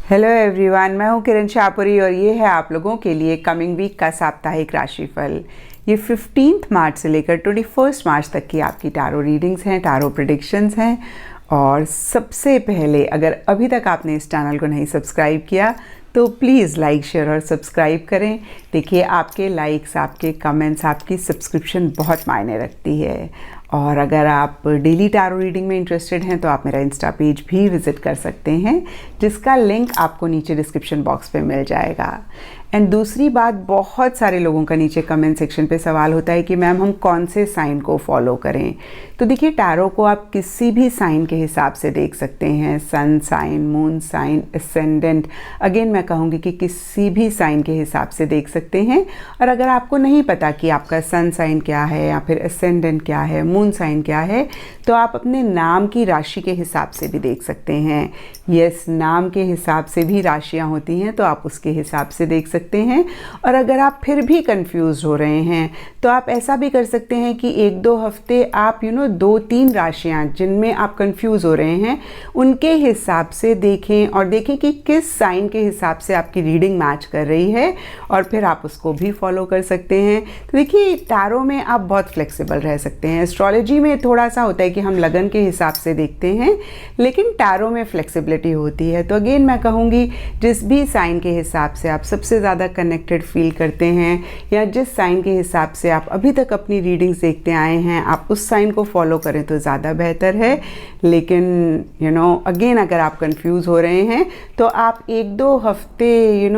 Hello everyone, मैं हूं किरण शाहपुरी और ये है आप लोगों के लिए कमिंग वीक का साप्ताहिक राशिफल। ये 15 मार्च से लेकर 21 मार्च तक की आपकी टारो रीडिंग्स हैं, टारो प्रेडिक्शंस हैं। और सबसे पहले, अगर अभी तक आपने इस चैनल को नहीं सब्सक्राइब किया तो प्लीज़ लाइक, शेयर और सब्सक्राइब करें। देखिए, आपके लाइक्स, आपके कमेंट्स, आपकी सब्सक्रिप्शन बहुत मायने रखती है। और अगर आप डेली टारो रीडिंग में इंटरेस्टेड हैं तो आप मेरा इंस्टा पेज भी विज़िट कर सकते हैं, जिसका लिंक आपको नीचे डिस्क्रिप्शन बॉक्स पे मिल जाएगा। एंड दूसरी बात, बहुत सारे लोगों का नीचे कमेंट सेक्शन पे सवाल होता है कि मैम हम कौन से साइन को फॉलो करें। तो देखिए, टारो को आप किसी भी साइन के हिसाब से देख सकते हैं, sun sign, moon sign, ascendant. Again मैं कहूँगी कि किसी भी साइन के हिसाब से देख सकते हैं। और अगर आपको नहीं पता कि आपका सन साइन क्या है या फिर एसेंडेंट क्या है, मून साइन क्या है, तो आप अपने नाम की राशि के हिसाब से भी देख सकते हैं। यस, नाम के हिसाब से भी राशियाँ होती हैं, तो आप उसके हिसाब से देख सकते हैं। और अगर आप फिर भी कंफ्यूज हो रहे हैं तो आप ऐसा भी कर सकते हैं कि 1-2 हफ्ते आप 2-3 राशियाँ जिनमें आप कंफ्यूज हो रहे हैं उनके हिसाब से देखें और देखें कि किस साइन के हिसाब से आपकी रीडिंग मैच कर रही है, और फिर आप उसको भी फॉलो कर सकते हैं। तो देखिए, टारो में आप बहुत फ्लेक्सिबल रह सकते हैं। एस्ट्रोलॉजी में थोड़ा सा होता है कि हम लगन के हिसाब से देखते हैं, लेकिन टारो में फ्लेक्सिबिलिटी होती है। तो अगेन मैं कहूँगी, जिस भी साइन के हिसाब से आप सबसे ज़्यादा कनेक्टेड फील करते हैं या जिस साइन के हिसाब से आप अभी तक अपनी रीडिंग्स देखते आए हैं, आप उस साइन को फॉलो करें तो ज़्यादा बेहतर है। लेकिन अगेन अगर आप कंफ्यूज हो रहे हैं तो आप 1-2 हफ्ते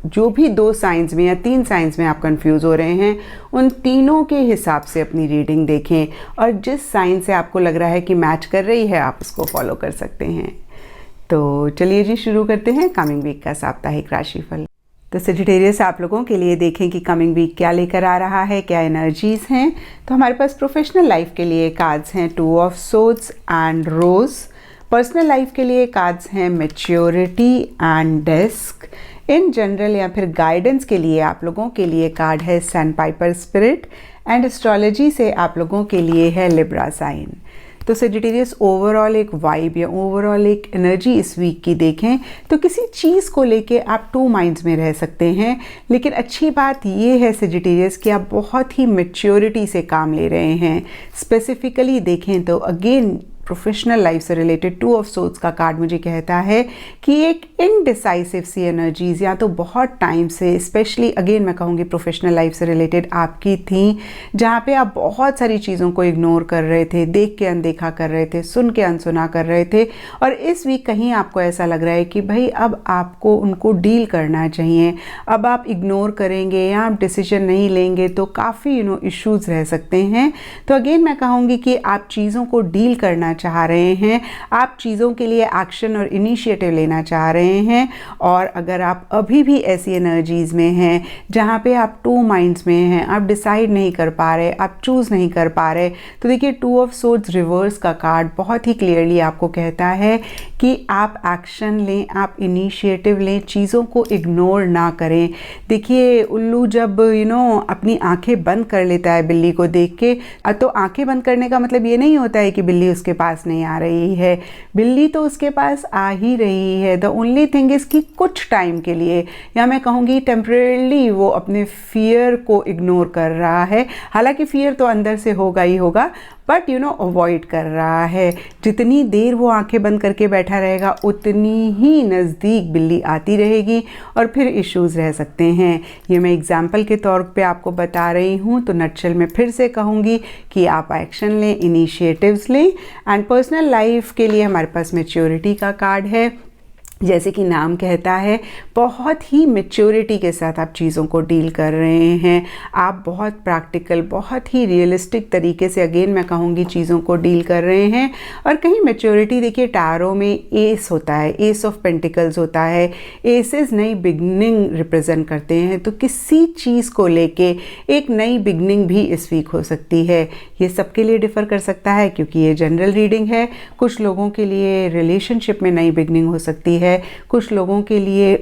जो भी 2 साइंस में या 3 साइंस में आप कंफ्यूज हो रहे हैं, उन तीनों के हिसाब से अपनी रीडिंग देखें और जिस साइन से आपको लग रहा है कि मैच कर रही है, आप उसको फॉलो कर सकते हैं। तो चलिए जी, शुरू करते हैं कमिंग वीक का साप्ताहिक राशिफल। तो सजिटेरियस, आप लोगों के लिए देखें कि कमिंग वीक क्या लेकर आ रहा है, क्या एनर्जीज हैं। तो हमारे पास प्रोफेशनल लाइफ के लिए कार्ड्स हैं 2 of swords and rose. Personal life के लिए कार्ड्स हैं maturity and desk. In general या फिर गाइडेंस के लिए आप लोगों के लिए कार्ड है sand Piper spirit. And astrology से आप लोगों के लिए है लिब्रा साइन। तो सजिटेरियस, ओवरऑल एक वाइब या ओवरऑल एक एनर्जी इस वीक की देखें तो किसी चीज़ को लेके आप 2 माइंड्स में रह सकते हैं। लेकिन अच्छी बात ये है सजिटेरियस कि आप बहुत ही मैच्योरिटी से काम ले रहे हैं। स्पेसिफिकली देखें तो अगेन प्रोफेशनल लाइफ से रिलेटेड 2 ऑफ सोर्ड्स का कार्ड मुझे कहता है कि एक इनडिसाइसिव सी एनर्जीज या तो बहुत टाइम से, स्पेशली अगेन मैं कहूँगी प्रोफेशनल लाइफ से रिलेटेड आपकी थी, जहाँ पे आप बहुत सारी चीज़ों को इग्नोर कर रहे थे, देख के अनदेखा कर रहे थे, सुन के अनसुना कर रहे थे। और इस वीक कहीं आपको ऐसा लग रहा है कि भाई अब आपको उनको डील करना चाहिए। अब आप इग्नोर करेंगे या आप डिसीजन नहीं लेंगे तो काफ़ी इश्यूज़ रह सकते हैं। तो अगेन मैं कहूँगी कि आप चीज़ों को डील करना चाह रहे हैं, आप चीज़ों के लिए एक्शन और इनिशिएटिव लेना चाह रहे हैं। और अगर आप अभी भी ऐसी एनर्जीज में हैं जहाँ पे आप 2 माइंड्स में हैं, आप डिसाइड नहीं कर पा रहे, आप चूज़ नहीं कर पा रहे, तो देखिए 2 ऑफ सोर्ड्स रिवर्स का कार्ड बहुत ही क्लियरली आपको कहता है कि आप एक्शन लें, आप इनिशिएटिव लें, चीज़ों को इग्नोर ना करें। देखिए, उल्लू जब अपनी आंखें बंद कर लेता है बिल्ली को देख के, तो आंखें बंद करने का मतलब ये नहीं होता है कि बिल्ली उसके पास नहीं आ रही है। बिल्ली तो उसके पास आ ही रही है। द ओनली थिंग इज कि कुछ टाइम के लिए, या मैं कहूँगी टेम्परेली, वो अपने फियर को इग्नोर कर रहा है। हालांकि फियर तो अंदर से होगा ही होगा, बट अवॉइड कर रहा है। जितनी देर वो आंखें बंद करके बैठा रहेगा उतनी ही नज़दीक बिल्ली आती रहेगी और फिर इश्यूज़ रह सकते हैं। ये मैं एग्जाम्पल के तौर पे आपको बता रही हूँ। तो नटशल में फिर से कहूँगी कि आप एक्शन लें, इनिशिएटिव्स लें। एंड पर्सनल लाइफ के लिए हमारे पास मैच्योरिटी का कार्ड है। जैसे कि नाम कहता है, बहुत ही मैच्योरिटी के साथ आप चीज़ों को डील कर रहे हैं। आप बहुत प्रैक्टिकल, बहुत ही रियलिस्टिक तरीके से, अगेन मैं कहूँगी, चीज़ों को डील कर रहे हैं। और कहीं मैच्योरिटी, देखिए टारो में एस होता है, एस ऑफ पेंटिकल्स होता है। एसेस नई बिगनिंग रिप्रेजेंट करते हैं। तो किसी चीज़ को लेके एक नई बिगनिंग भी इस वीक हो सकती है। ये सबके लिए डिफ़र कर सकता है क्योंकि ये जनरल रीडिंग है। कुछ लोगों के लिए रिलेशनशिप में नई बिगनिंग हो सकती है, है। कुछ लोगों के लिए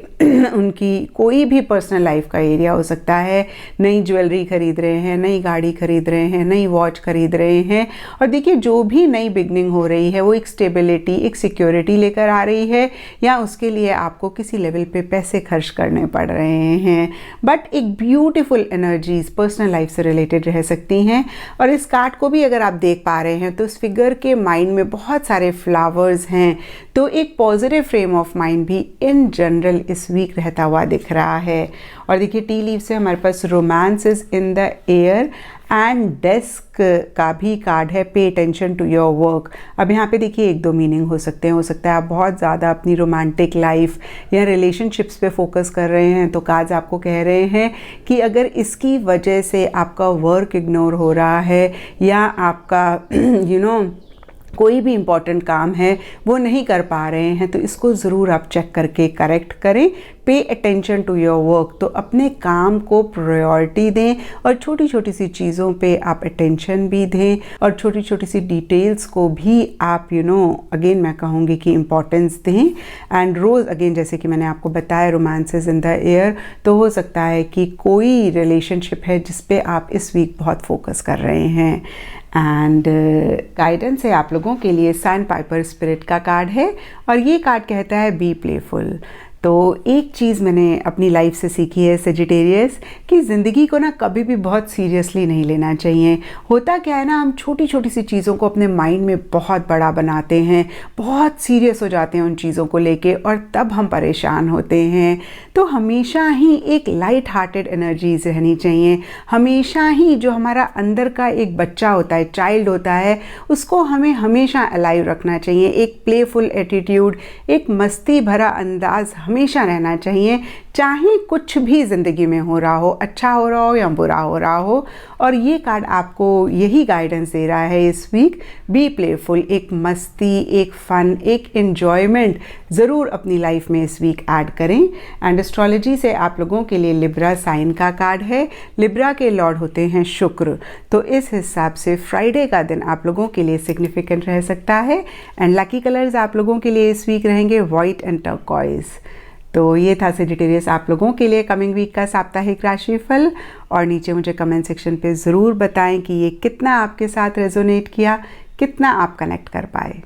उनकी कोई भी पर्सनल लाइफ का एरिया हो सकता है, नई ज्वेलरी खरीद रहे हैं, नई गाड़ी खरीद रहे हैं, नई वॉच खरीद रहे हैं। और देखिए जो भी नई बिगनिंग हो रही है वो एक स्टेबिलिटी, एक सिक्योरिटी लेकर आ रही है, या उसके लिए आपको किसी लेवल पे पैसे खर्च करने पड़ रहे हैं। बट एक ब्यूटीफुल एनर्जीज पर्सनल लाइफ से रिलेटेड रह सकती हैं। और इस कार्ड को भी अगर आप देख पा रहे हैं तो इस फिगर के माइंड में बहुत सारे फ्लावर्स हैं, तो एक पॉजिटिव फ्रेम ऑफ माइंड भी इन जनरल इस वीक रहता हुआ दिख रहा है। और देखिए टी लीव से हमारे पास romance is in the air and desk का भी कार्ड है, pay attention to your work. अब यहाँ पे देखिए एक दो मीनिंग हो सकते हैं। हो सकता है आप बहुत ज़्यादा अपनी रोमांटिक लाइफ या रिलेशनशिप्स पे फोकस कर रहे हैं, तो कार्ड्स आपको कह रहे हैं कि अगर इसकी वजह से आपका वर्क इग्नोर हो रहा है या आपका कोई भी इम्पॉर्टेंट काम है वो नहीं कर पा रहे हैं, तो इसको ज़रूर आप चेक करके करेक्ट करें। Pay attention to your work, तो अपने काम को प्रायोरिटी दें और छोटी छोटी सी चीज़ों पे आप अटेंशन भी दें और छोटी छोटी सी डिटेल्स को भी आप अगेन मैं कहूँगी कि इम्पॉर्टेंस दें। एंड रोज़ अगेन जैसे कि मैंने आपको बताया रोमांसेस इन द एयर, तो हो सकता है कि कोई रिलेशनशिप है जिस पे आप इस वीक बहुत फोकस कर रहे हैं। एंड गाइडेंस है आप लोगों के लिए सैंड पाइपर स्पिरिट का कार्ड है, और ये कार्ड कहता है बी प्लेफुल। तो एक चीज़ मैंने अपनी लाइफ से सीखी है सेजिटेरियस, कि ज़िंदगी को ना कभी भी बहुत सीरियसली नहीं लेना चाहिए। होता क्या है ना, हम छोटी छोटी सी चीज़ों को अपने माइंड में बहुत बड़ा बनाते हैं, बहुत सीरियस हो जाते हैं उन चीज़ों को लेके, और तब हम परेशान होते हैं। तो हमेशा ही एक लाइट हार्टेड एनर्जीज रहनी चाहिए। हमेशा ही जो हमारा अंदर का एक बच्चा होता है, चाइल्ड होता है, उसको हमें हमेशा अलाइव रखना चाहिए। एक प्लेफुल एटीट्यूड, एक मस्ती भरा अंदाज हमेशा रहना चाहिए, चाहे कुछ भी ज़िंदगी में हो रहा हो, अच्छा हो रहा हो या बुरा हो रहा हो। और ये कार्ड आपको यही गाइडेंस दे रहा है इस वीक, बी प्लेफुल। एक मस्ती, एक फ़न, एक एन्जॉयमेंट ज़रूर अपनी लाइफ में इस वीक ऐड करें। एंड एस्ट्रोलॉजी से आप लोगों के लिए लिब्रा साइन का कार्ड है। लिब्रा के लॉर्ड होते हैं शुक्र, तो इस हिसाब से फ्राइडे का दिन आप लोगों के लिए सिग्निफिकेंट रह सकता है। एंड लकी कलर्स आप लोगों के लिए इस वीक रहेंगे वाइट एंड टर्कोइज। तो ये था सेजिटेरियस आप लोगों के लिए कमिंग वीक का साप्ताहिक राशिफल। और नीचे मुझे कमेंट सेक्शन पे ज़रूर बताएं कि ये कितना आपके साथ रेजोनेट किया, कितना आप कनेक्ट कर पाए।